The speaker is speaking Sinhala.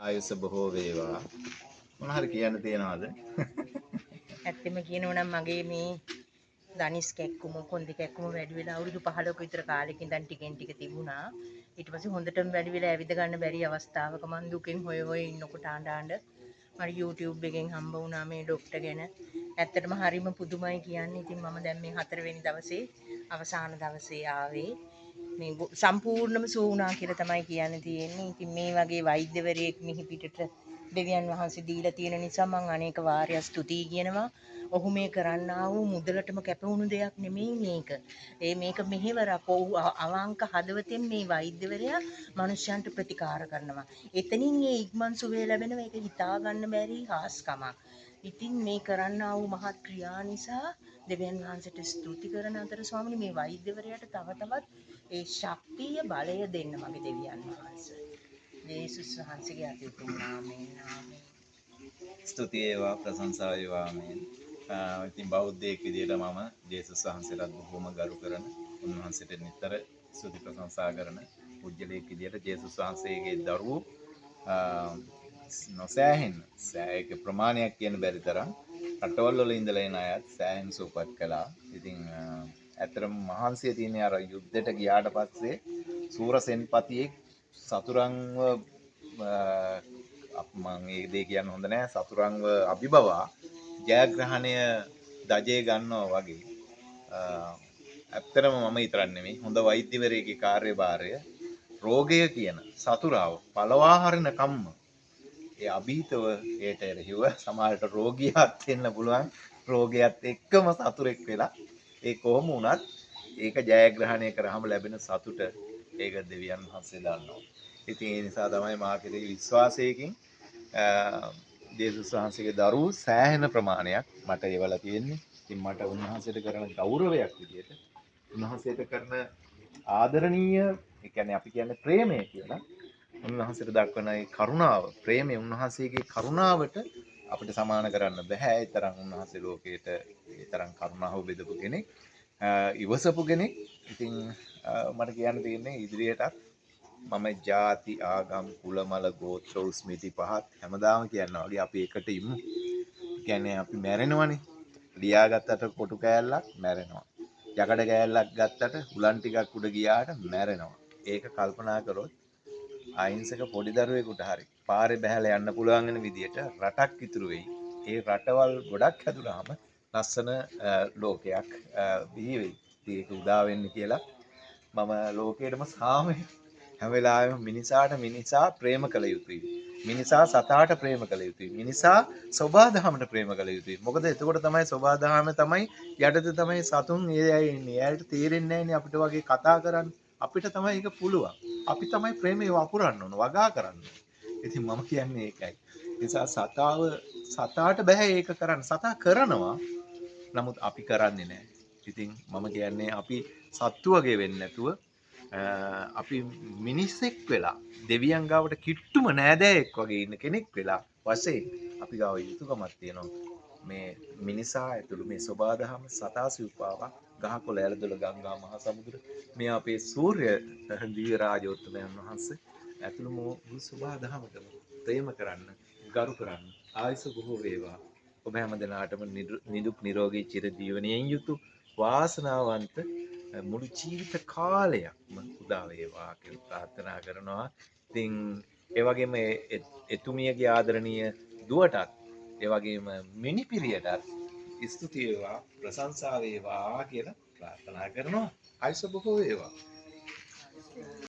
ආයුෂ බොහෝ වේවා. මොන හරි කියන්න තියනවාද? ඇත්තම කියනවා නම් මගේ මේ ධනිස් කැක්කුම කොන්දේ කැක්කුම වැඩි වෙලා අවුරුදු 15ක විතර කාලෙකින් ඉඳන් ටිකෙන් ටික තිබුණා. ඊට පස්සේ හොඳටම වැඩි වෙලා ඇවිද ගන්න බැරි අවස්ථාවක මං දුකෙන් හොය හොය ඉන්නකොට ආඬ මට YouTube එකෙන් හම්බ වුණා මේ ડોක්ටර් ගැන. ඇත්තටම හරිම පුදුමයි කියන්නේ. ඉතින් මම දැන් මේ 4 වෙනි දවසේ අවසාන දවසේ ආවේ. මේ සම්පූර්ණම සුව වුණා කියලා තමයි කියන්න තියෙන්නේ. ඉතින් මේ වගේ වෛද්‍යවරයෙක් මිහි පිටට දෙවියන් වහන්සේ දීලා තියෙන නිසා මම අනේක වාරයක් ස්තුතියි කියනවා. ඔහු මේ කරන්නා වූ මුදලටම කැපවුණු දෙයක් නෙමෙයි මේක. මේක මෙහෙවරක්. ඔහු අවංක හදවතෙන් මේ වෛද්‍යවරයා මනුෂ්‍යයන්ට ප්‍රතිකාර කරනවා. එතනින් ඒ ඉක්මන් සුවය ලැබෙනවා. ඒක හිතා ගන්න බැරි හාස්කමක්. ඉතින් මේ කරන්නා වූ මහත් ක්‍රියා නිසා දෙවියන් වහන්සේට ස්තුති කරන අතර ස්වාමීනි මේ වෛද්‍යවරයාට තව තවත් ඒ ශක්තිය බලය දෙන්න මගේ දෙවියන් වහන්සේ. යේසුස් වහන්සේගේ අති උතුම් නාමයෙන් ආමේන්. ස්තුතිය වේවා ප්‍රශංසා වේවා මේ. ඉතින් බෞද්ධයෙක් විදියට මම ජේසුස් වහන්සේලාත් බොහොම ගරු කරන උන්වහන්සේට නිතර ස්තුති ප්‍රශංසා කරන පුජ්‍යලයෙක් විදියට ජේසුස් වහන්සේගේ දරුවෝ නොසෑහෙන සෑයක ප්‍රමාණයක් කියන බැරි තරම් රටවල් වල ඉඳලා එන අයත් සෑහෙන සූපත් කළා. ඉතින් ඇත්තටම මහන්සිය තියෙන අර යුද්ධයට ගියාට පස්සේ සූරසෙන්පතියෙක් සතුරන්ව මම ඒ දේ කියන්න හොඳ නෑ සතුරන්ව අභිබවා ජයග්‍රහණය දජය ගන්නවා වගේ ඇත්තටම මම විතරක් නෙමෙයි හොඳ වෛද්‍යවරයෙකුගේ කාර්යභාරය රෝගය කියන සතුරාව පළවා හරින කම්ම ඒ අභීතව ඒට එරෙහිව සමහරට රෝගියාත් වෙන්න පුළුවන් රෝගයත් එක්කම සතුරෙක් වෙලා ඒ කොහොම වුණත් ඒක ජයග්‍රහණය කරාම ලැබෙන සතුට ඒක දෙවියන් වහන්සේ දන්නවා. ඉතින් ඒ නිසා තමයි මා කෙරෙහි විශ්වාසයකින් ජේසුස් වහන්සේගේ දරුවෝ සෑහෙන ප්‍රමාණයක් මට ඒවලා තියෙන්නේ. ඉතින් මට උන්වහන්සේට කරන ගෞරවයක් විදියට උන්වහන්සේට කරන ආදරණීය ඒ කියන්නේ අපි කියන්නේ ප්‍රේමය කියලා උන්වහන්සේට දක්වන ඒ කරුණාව ප්‍රේමය උන්වහන්සේගේ කරුණාවට අපිට සමාන කරන්න බෑ. ඒ තරම් උන්වහන්සේ ලෝකයට ඒ තරම් කරුණාව බෙදපු කෙනෙක්. ඉවසපු කෙනෙක්. ඉතින් මට කියන්න තියෙන්නේ ඉදිරියටත් මම ජාති ආගම් කුල මල ගෝත්‍ර උස්මිති පහත් හැමදාම කියනවා වගේ අපි එකට ඉමු. කියන්නේ අපි මැරෙනවනේ. ලියාගත්තට කොටු කෑල්ලක් මැරෙනවා. යකඩ කෑල්ලක් ගත්තට හුලන් ටිකක් උඩ ගියාට මැරෙනවා. ඒක කල්පනා කරොත් අහිංසක පොඩි දරුවෙකුට හරි පාරේ බහැලා යන්න පුළුවන් වෙන විදියට රටක් ඉතුරු වෙයි. ඒ රටවල් ගොඩක් හැදුනහම ලස්සන ලෝකයක් බිහි වෙයි. ඒක උදා වෙන්නේ කියලා මම ලෝකයටම සාමය හැම වෙලාවෙම මිනිසාට මිනිසා ප්‍රේම කළ යුතුයි. මිනිසා සතාට ප්‍රේම කළ යුතුයි. මිනිසා සෝබාදහමට ප්‍රේම කළ යුතුයි. මොකද එතකොට තමයි සෝබාදහම තමයි යටතේ තමයි සතුන් ඒ අය ඉන්නේ. එයාට තේරෙන්නේ නැහැනේ අපිට වගේ කතා කරන්න. අපිට තමයි ඒක පුළුවන්. අපි තමයි ප්‍රේමය වපුරන්න ඕන, වගා කරන්න. ඉතින් මම කියන්නේ ඒකයි. නිසා සතාට බෑ ඒක කරන්න. සතා කරනවා. නමුත් අපි කරන්නේ නැහැ. ඉතින් මම කියන්නේ අපි සත්තු වගේ වෙන්නේ නැතුව අපි මිනිස්සෙක් වෙලා දෙවියන් ගාවට කිට්ටුම නෑදෑයෙක් වගේ ඉන්න කෙනෙක් වෙලා වශයෙන් අපි ගාව යුතුයකමක් තියෙනවා මේ මිනිසා ඇතුළු මේ සබාදහම සතා සිව්පාවක් ගහකොළ ඇලදොල ගංගා මහා සමුද්‍ර මේ අපේ සූර්ය දිව්‍ය රාජෝත්තමයන් වහන්සේ ඇතුළු මුළු සබාදහමටම ප්‍රේම කරන්න ගරු කරන්න ආයුෂ බොහෝ වේවා ඔබ හැම දිනාටම නිදුක් නිරෝගී චිර ජීවනයෙන් යුතු වාසනාවන්ත මුළු ජීවිත කාලයක්ම උදා වේවා කියලා ප්‍රාර්ථනා කරනවා. ඉතින් ඒ වගේම එතුමියගේ ආදරණීය දුවටත් ඒ වගේම මිනිපිරියටත් ස්තුති වේවා ප්‍රශංසා වේවා කියලා ප්‍රාර්ථනා කරනවා. ආයුෂ බොහෝ වේවා.